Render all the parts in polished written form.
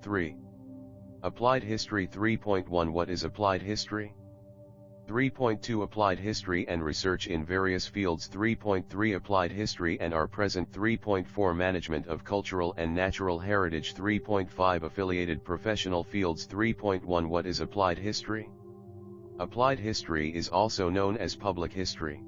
3. Applied History 3.1 What is applied history? 3.2 Applied History and Research in Various Fields 3.3 Applied History and Our Present 3.4 Management of Cultural and Natural Heritage 3.5 Affiliated Professional Fields 3.1 What is applied history? Applied history is also known as public history.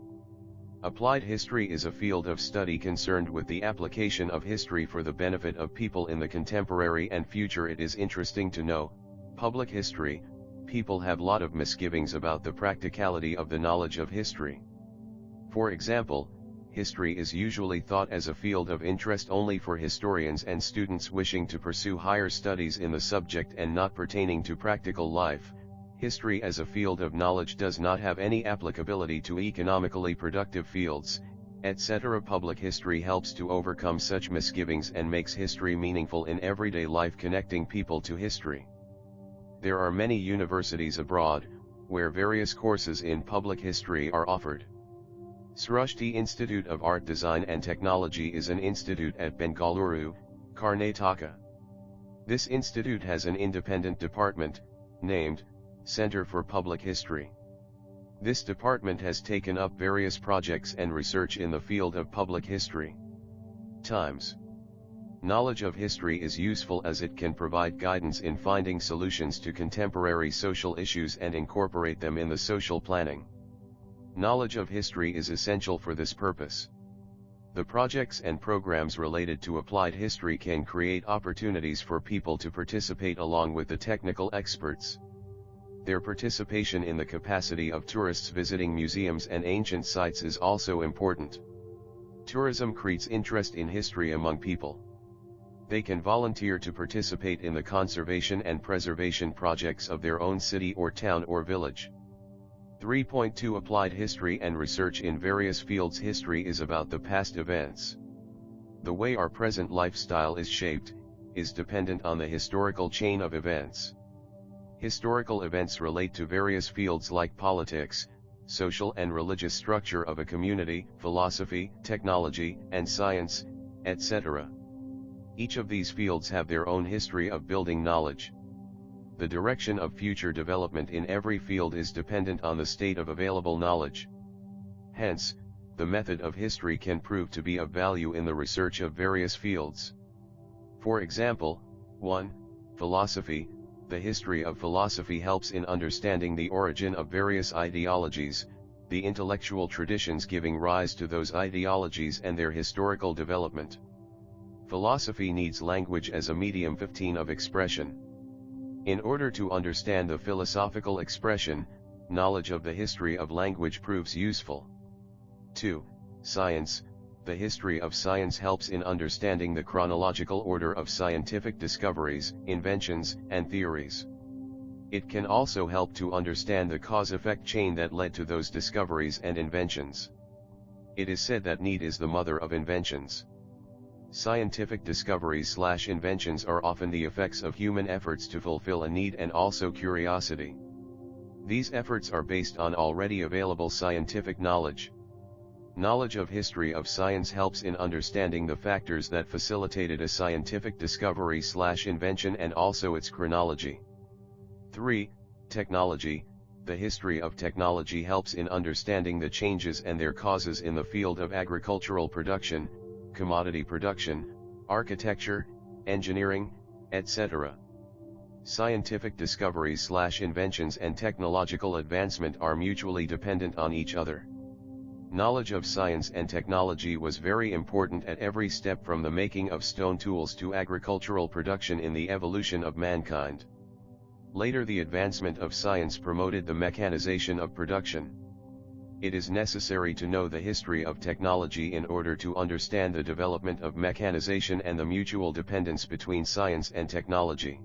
Applied history is a field of study concerned with the application of history for the benefit of people in the contemporary and future. It is interesting to know, public history, people have lot of misgivings about the practicality of the knowledge of history. For example, history is usually thought as a field of interest only for historians and students wishing to pursue higher studies in the subject and not pertaining to practical life. History as a field of knowledge does not have any applicability to economically productive fields, etc. Public history helps to overcome such misgivings and makes history meaningful in everyday life, connecting people to history. There are many universities abroad, where various courses in public history are offered. Srishti Institute of Art, Design and Technology is an institute at Bengaluru, Karnataka. This institute has an independent department, named Center for Public History. This department has taken up various projects and research in the field of public history. Times. Knowledge of history is useful as it can provide guidance in finding solutions to contemporary social issues and incorporate them in the social planning. Knowledge of history is essential for this purpose. The projects and programs related to applied history can create opportunities for people to participate along with the technical experts. Their participation in the capacity of tourists visiting museums and ancient sites is also important. Tourism creates interest in history among people. They can volunteer to participate in the conservation and preservation projects of their own city or town or village. 3.2 Applied History and Research in Various Fields. History is about the past events. The way our present lifestyle is shaped, is dependent on the historical chain of events. Historical events relate to various fields like politics, social and religious structure of a community, philosophy, technology, and science, etc. Each of these fields have their own history of building knowledge. The direction of future development in every field is dependent on the state of available knowledge. Hence, the method of history can prove to be of value in the research of various fields. For example, 1. Philosophy. The history of philosophy helps in understanding the origin of various ideologies, the intellectual traditions giving rise to those ideologies and their historical development. Philosophy needs language as a medium 15 of expression. In order to understand the philosophical expression, knowledge of the history of language proves useful. 2. Science. The history of science helps in understanding the chronological order of scientific discoveries, inventions, and theories. It can also help to understand the cause-effect chain that led to those discoveries and inventions. It is said that need is the mother of inventions. Scientific discoveries/inventions are often the effects of human efforts to fulfill a need and also curiosity. These efforts are based on already available scientific knowledge. Knowledge of history of science helps in understanding the factors that facilitated a scientific discovery/invention and also its chronology. 3. Technology. The history of technology helps in understanding the changes and their causes in the field of agricultural production, commodity production, architecture, engineering, etc. Scientific discoveries/inventions and technological advancement are mutually dependent on each other. Knowledge of science and technology was very important at every step from the making of stone tools to agricultural production in the evolution of mankind. Later, the advancement of science promoted the mechanization of production. It is necessary to know the history of technology in order to understand the development of mechanization and the mutual dependence between science and technology.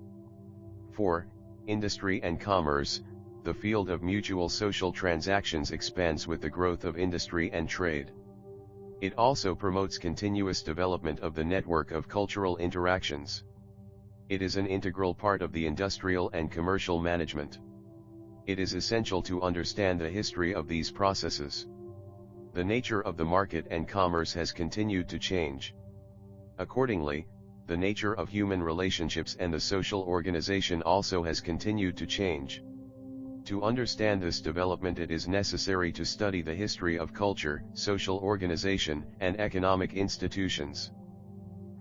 4. Industry and commerce. The field of mutual social transactions expands with the growth of industry and trade. It also promotes continuous development of the network of cultural interactions. It is an integral part of the industrial and commercial management. It is essential to understand the history of these processes. The nature of the market and commerce has continued to change. Accordingly, the nature of human relationships and the social organization also has continued to change. To understand this development, it is necessary to study the history of culture, social organization, and economic institutions.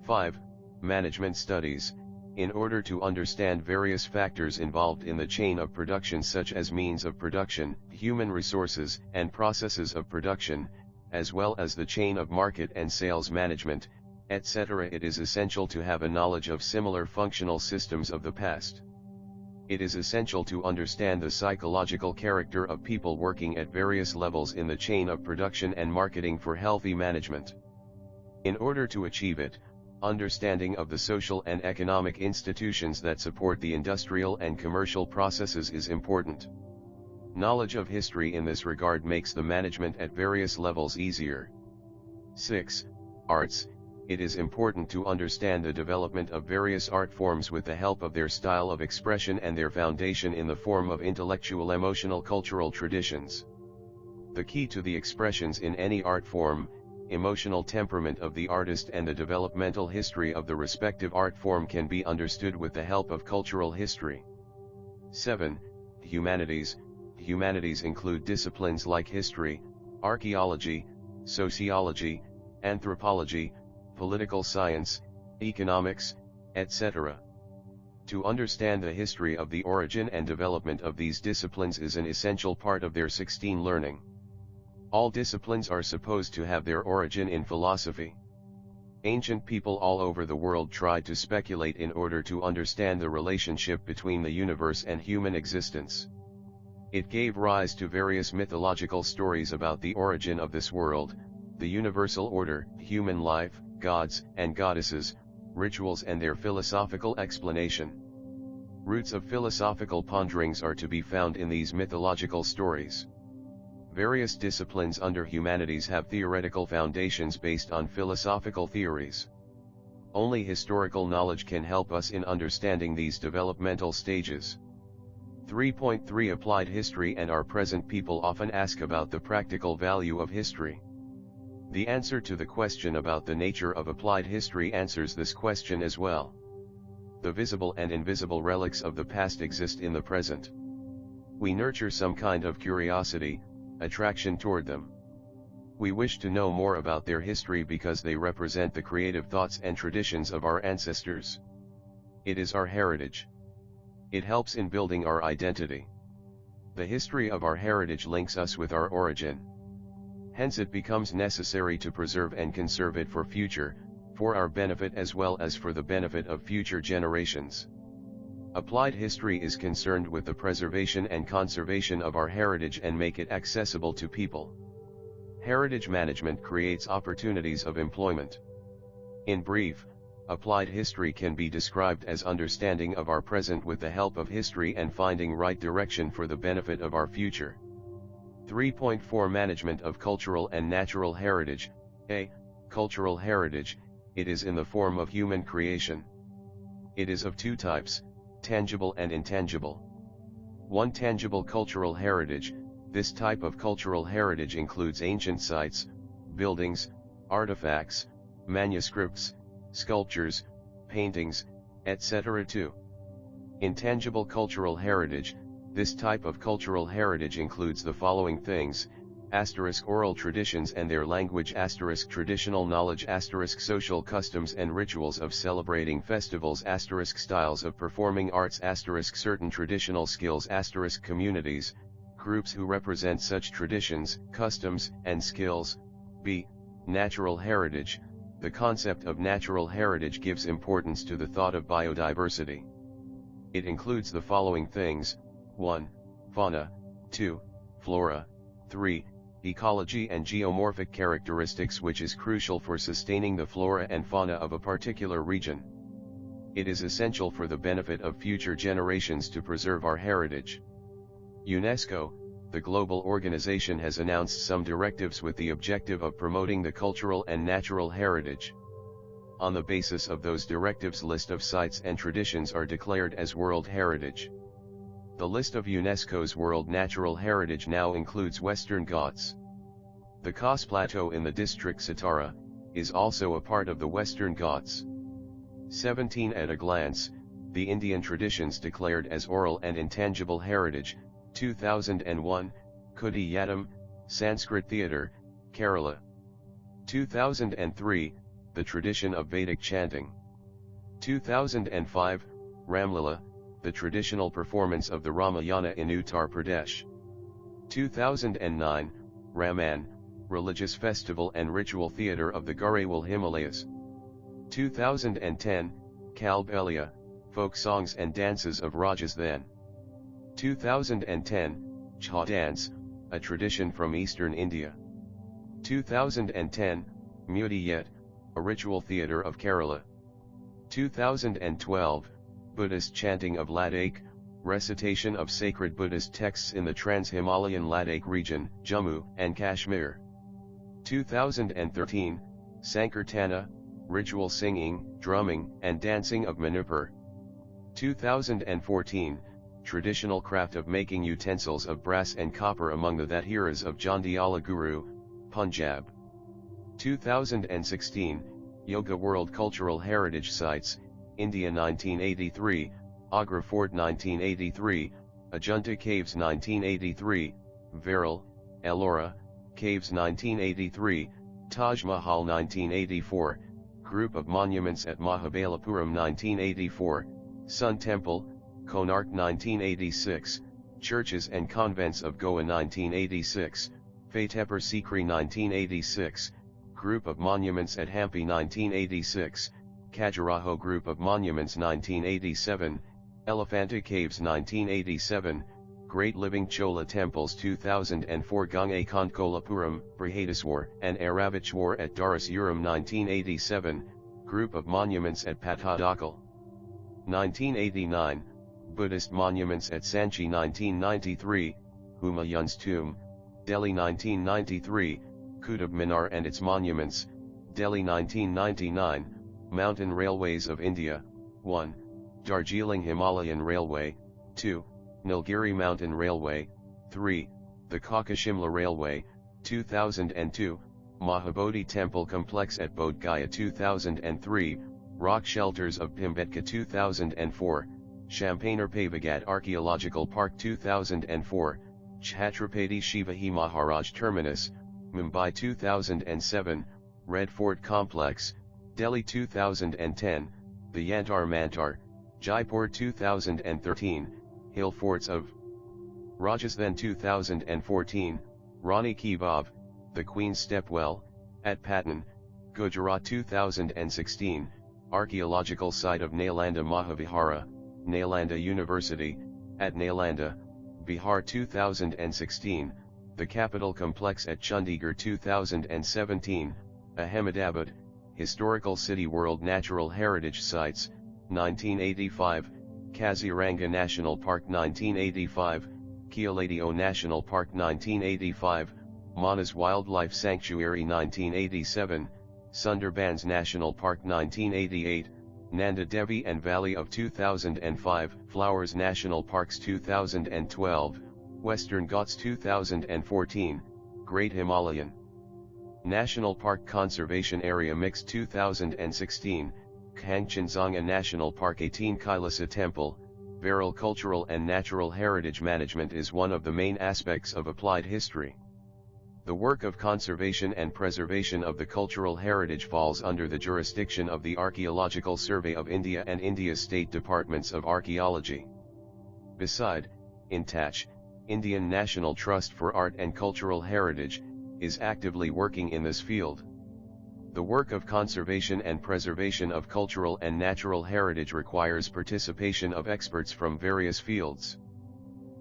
5. Management studies. In order to understand various factors involved in the chain of production, such as means of production, human resources, and processes of production, as well as the chain of market and sales management, etc., it is essential to have a knowledge of similar functional systems of the past. It is essential to understand the psychological character of people working at various levels in the chain of production and marketing for healthy management. In order to achieve it, understanding of the social and economic institutions that support the industrial and commercial processes is important. Knowledge of history in this regard makes the management at various levels easier. 6. Arts. It is important to understand the development of various art forms with the help of their style of expression and their foundation in the form of intellectual, emotional, cultural traditions. The key to the expressions in any art form, emotional temperament of the artist, and the developmental history of the respective art form can be understood with the help of cultural history. 7. Humanities. Humanities include disciplines like history, archaeology, sociology, anthropology, political science, economics, etc. To understand the history of the origin and development of these disciplines is an essential part of their 16 learning. All disciplines are supposed to have their origin in philosophy. Ancient people all over the world tried to speculate in order to understand the relationship between the universe and human existence. It gave rise to various mythological stories about the origin of this world, the universal order, human life, gods and goddesses, rituals and their philosophical explanation. Roots of philosophical ponderings are to be found in these mythological stories. Various disciplines under humanities have theoretical foundations based on philosophical theories. Only historical knowledge can help us in understanding these developmental stages. 3.3 Applied history and our present. People often ask about the practical value of history. The answer to the question about the nature of applied history answers this question as well. The visible and invisible relics of the past exist in the present. We nurture some kind of curiosity, attraction toward them. We wish to know more about their history because they represent the creative thoughts and traditions of our ancestors. It is our heritage. It helps in building our identity. The history of our heritage links us with our origin. Hence it becomes necessary to preserve and conserve it for our benefit as well as for the benefit of future generations. Applied history is concerned with the preservation and conservation of our heritage and make it accessible to people. Heritage management creates opportunities of employment. In brief, applied history can be described as understanding of our present with the help of history and finding right direction for the benefit of our future. 3.4 Management of cultural and natural heritage. A. Cultural heritage. It is in the form of human creation. It is of two types, tangible and intangible. 1. Tangible cultural heritage. This type of cultural heritage includes ancient sites, buildings, artifacts, manuscripts, sculptures, paintings, etc. 2. Intangible cultural heritage. This type of cultural heritage includes the following things: oral traditions and their language, traditional knowledge, social customs and rituals of celebrating festivals, styles of performing arts, certain traditional skills, communities, groups who represent such traditions, customs, and skills. B. Natural heritage. The concept of natural heritage gives importance to the thought of biodiversity. It includes the following things: 1. Fauna, 2. Flora, 3. Ecology and geomorphic characteristics, which is crucial for sustaining the flora and fauna of a particular region. It is essential for the benefit of future generations to preserve our heritage. UNESCO, the global organization, has announced some directives with the objective of promoting the cultural and natural heritage. On the basis of those directives, list of sites and traditions are declared as World Heritage. The list of UNESCO's World Natural Heritage now includes Western Ghats. The Khas Plateau in the district Satara is also a part of the Western Ghats. 17 At a glance, the Indian traditions declared as oral and intangible heritage, 2001, Kudiyattam, Sanskrit Theatre, Kerala. 2003, the tradition of Vedic chanting. 2005, Ramlila, the traditional performance of the Ramayana in Uttar Pradesh. 2009, Raman, religious festival and ritual theatre of the Garhwal Himalayas. 2010, Kalbelia, folk songs and dances of Rajasthan. 2010, Chha dance, a tradition from eastern India. 2010, Mudiyat, a ritual theatre of Kerala. 2012, Buddhist chanting of Ladakh, recitation of sacred Buddhist texts in the Trans-Himalayan Ladakh region, Jammu and Kashmir. 2013, Sankirtana, ritual singing, drumming and dancing of Manipur. 2014, traditional craft of making utensils of brass and copper among the Thathiras of Jandiala Guru, Punjab. 2016, Yoga World Cultural Heritage Sites, India 1983, Agra Fort 1983, Ajanta Caves 1983, Veral, Ellora, Caves 1983, Taj Mahal 1984, Group of Monuments at Mahabalipuram 1984, Sun Temple, Konark 1986, Churches and Convents of Goa 1986, Fatehpur Sikri 1986, Group of Monuments at Hampi 1986, Khajuraho Group of Monuments 1987, Elephanta Caves 1987, Great Living Chola Temples 2004 Gange Konkolapuram, Brihadiswar and Aravachwar at Darasuram 1987, Group of Monuments at Patadakal. 1989, Buddhist Monuments at Sanchi 1993, Humayun's Tomb, Delhi 1993, Qutub Minar and its monuments, Delhi 1999, Mountain Railways of India, 1, Darjeeling Himalayan Railway, 2, Nilgiri Mountain Railway, 3, the Kakashimla Railway, 2002, Mahabodhi Temple Complex at Bodh Gaya 2003, Rock Shelters of Bhimbetka 2004, Champaner Pavagat Archaeological Park 2004, Chhatrapati Shivaji Maharaj Terminus, Mumbai 2007, Red Fort Complex, Delhi 2010, the Yantar Mantar, Jaipur 2013, Hill Forts of Rajasthan 2014, Rani Ki Vav, the Queen's Stepwell, at Patan, Gujarat 2016, Archaeological Site of Nalanda Mahavihara, Nalanda University, at Nalanda, Bihar 2016, the Capitol Complex at Chandigarh 2017, Ahmedabad, Historical City World Natural Heritage Sites, 1985, Kaziranga National Park 1985, Kealadio National Park 1985, Manas Wildlife Sanctuary 1987, Sundarbans National Park 1988, Nanda Devi and Valley of 2005, Flowers National Parks 2012, Western Ghats 2014, Great Himalayan National Park Conservation Area Mix 2016, Kangchenjunga National Park 18 Kailasa Temple. Veral cultural and natural heritage management is one of the main aspects of applied history. The work of conservation and preservation of the cultural heritage falls under the jurisdiction of the Archaeological Survey of India and India's State Departments of Archaeology. Beside, INTACH, Indian National Trust for Art and Cultural Heritage, is actively working in this field. The work of conservation and preservation of cultural and natural heritage requires participation of experts from various fields.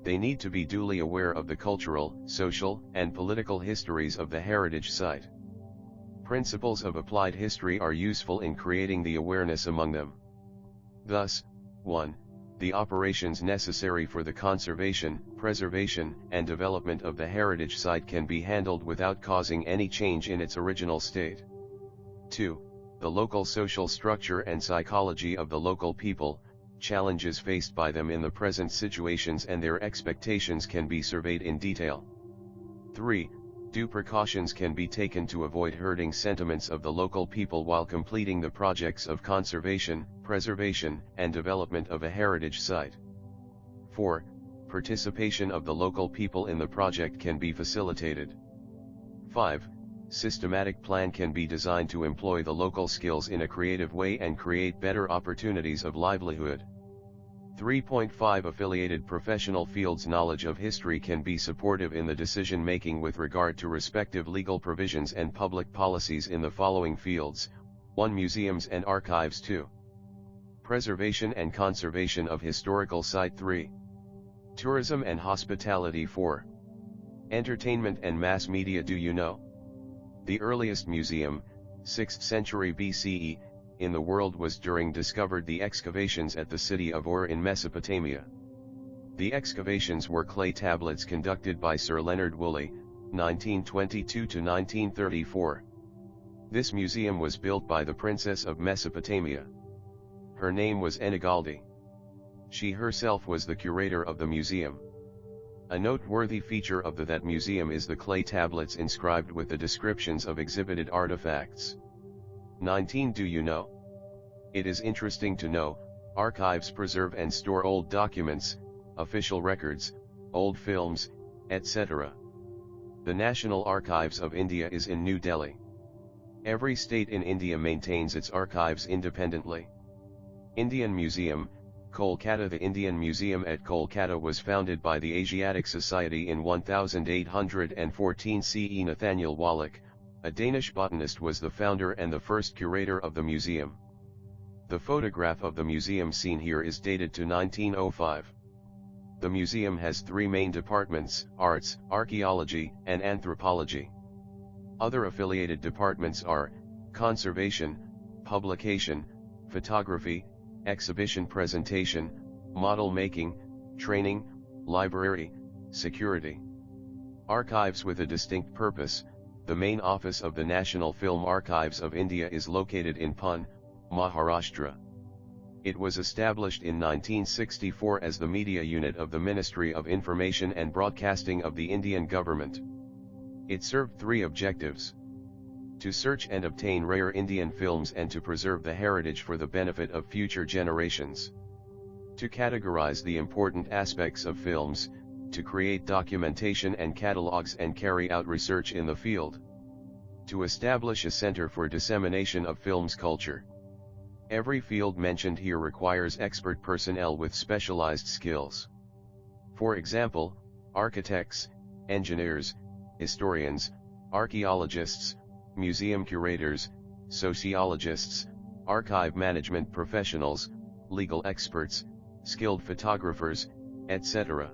They need to be duly aware of the cultural, social, and political histories of the heritage site. Principles of applied history are useful in creating the awareness among them. Thus, 1. The operations necessary for the conservation, preservation, and development of the heritage site can be handled without causing any change in its original state. 2. The local social structure and psychology of the local people, challenges faced by them in the present situations and their expectations can be surveyed in detail. 3. Due precautions can be taken to avoid hurting sentiments of the local people while completing the projects of conservation, preservation, and development of a heritage site. 4. Participation of the local people in the project can be facilitated. 5. Systematic plan can be designed to employ the local skills in a creative way and create better opportunities of livelihood. 3.5 Affiliated professional fields' knowledge of history can be supportive in the decision-making with regard to respective legal provisions and public policies in the following fields: 1. Museums and archives. 2. Preservation and conservation of historical site. 3. Tourism and hospitality. 4. Entertainment and mass media. Do you know? The earliest museum, 6th century BCE, in the world was discovered the excavations at the city of Ur in Mesopotamia. The excavations were clay tablets conducted by Sir Leonard Woolley, 1922–1934. This museum was built by the Princess of Mesopotamia. Her name was Enigaldi. She herself was the curator of the museum. A noteworthy feature of that museum is the clay tablets inscribed with the descriptions of exhibited artifacts. 19. Do you know? It is interesting to know, archives preserve and store old documents, official records, old films, etc. The National Archives of India is in New Delhi. Every state in India maintains its archives independently. Indian Museum, Kolkata. The Indian Museum at Kolkata was founded by the Asiatic Society in 1814 CE. Nathaniel Wallach, a Danish botanist, was the founder and the first curator of the museum. The photograph of the museum seen here is dated to 1905. The museum has three main departments: arts, archaeology, and anthropology. Other affiliated departments are conservation, publication, photography, exhibition presentation, model making, training, library, security. Archives with a distinct purpose. The main office of the National Film Archives of India is located in Pune, Maharashtra. It was established in 1964 as the media unit of the Ministry of Information and Broadcasting of the Indian government. It served three objectives: to search and obtain rare Indian films and to preserve the heritage for the benefit of future generations; to categorize the important aspects of films, to create documentation and catalogs and carry out research in the field; to establish a center for dissemination of films culture. Every field mentioned here requires expert personnel with specialized skills. For example, architects, engineers, historians, archaeologists, museum curators, sociologists, archive management professionals, legal experts, skilled photographers, etc.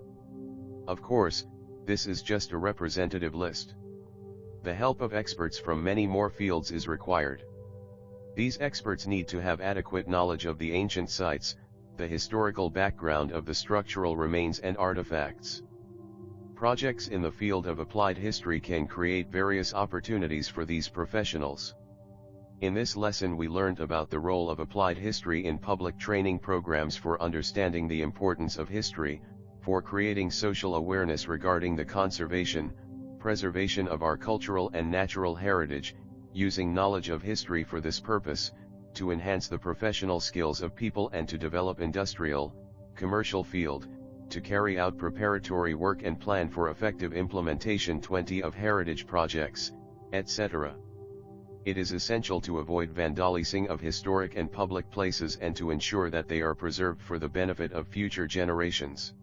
Of course, this is just a representative list. The help of experts from many more fields is required. These experts need to have adequate knowledge of the ancient sites, the historical background of the structural remains and artifacts. Projects in the field of applied history can create various opportunities for these professionals. In this lesson we learned about the role of applied history in public training programs for understanding the importance of history, for creating social awareness regarding the conservation, preservation of our cultural and natural heritage, using knowledge of history for this purpose, to enhance the professional skills of people and to develop industrial, commercial field, to carry out preparatory work and plan for effective implementation 20 of heritage projects, etc. It is essential to avoid vandalizing of historic and public places and to ensure that they are preserved for the benefit of future generations.